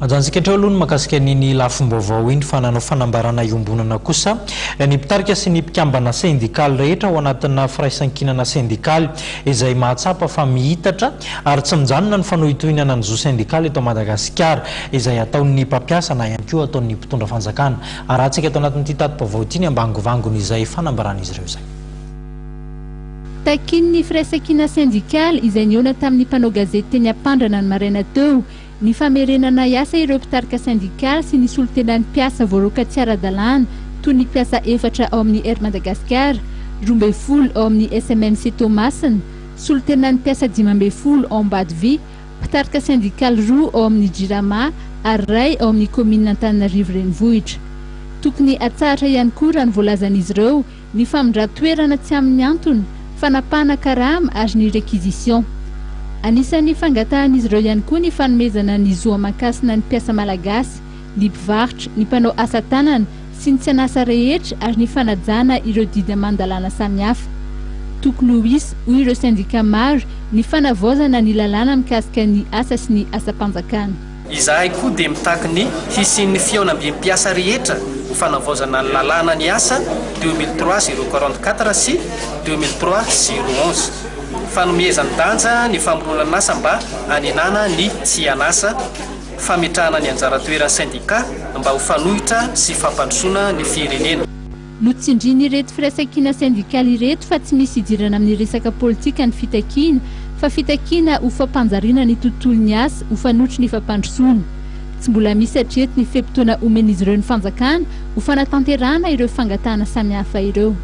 Ajantsika hatreo aloha no makasika niny lafim-baovao iny fa nanao fanambarana iombonana kosa ny mpitarika sy ny mpikambana sindikaly rehetra ao anatina firaisan-kinana sindikaly izay mahatsapa fa mihitatra ary tsy mijanona ny fanohitohinana ny zo sindikaly eto Madagasikara izay ataon'ny mpampiasa na ihany koa ataon'ny mpitondra fanjakana. Arahantsika eto anatin'ity tatim-baovao ity ny ambangovangony izay fanambarana izy ireo izay. Takin'ny firaisan-kina sindikaly izay niona tamin'ny mpanao gazety teny Ampandrana ny maraina teo ny famerenana iasa ireo mpitarika sindikaly sy ny solotenan'ny mpiasa voaroka tsy ara-dalàna toy ny mpiasa efatra ao amin'ny Air Madagascar, 12 ao amin'ny SMMC Thomasina, solotenan'ny mpiasa 12 ao Ambadivy, mpitarika sindikaly 2 ao amin'ny Jirama ary 2 ao amin'ny commune Antananarivo renivohitra. Tokony atsahatra ihany koa raha ny voalazan'izy ireo ny famindran-toerana tsy amin'ny antony, fanapahana karama ary ny réquisition. Anisan'ny fangatahan'izy ireo ihany koa ny fanomezana ny zo aman-kasina ny mpiasa malagasy, ny mpivarotra, ny mpanao asa tanana sy ny tsianasa rehetra ary ny fanajana ireo didy aman-dalàna samihafa. Tokony ho hisy hoy ireo sindika maro ny fanavaozana ny lalàna mikasika ny asa sy ny asa-panjakana. Izahay koa dia mitaky ny hisian'ny fiaonam-mpiasa rehetra ho fanavaozana ny lalàna ny asa 2003-044 sy 2003-011. Fanomezany danja ny famorona asa mba hanenana ny tsy anasa, fametrahana ny anjara toeran'ny sindika mba ho fanohitra sy fampandrosoana ny firenena. Notsindriany ireto firaisan-kina sindikaly ireto fa tsy misy idirana amin'ny resaka politika ny fitakiana, fa fitakiana ho fampanjariana ny tontolon'ny asa ho fanotry ny fampandrosoana. Tsy mbola misy hatreto ny fepitoana omen'izy ireo ny fanjakana ho fanatanterahana ireo fangatahana samihafa ireo.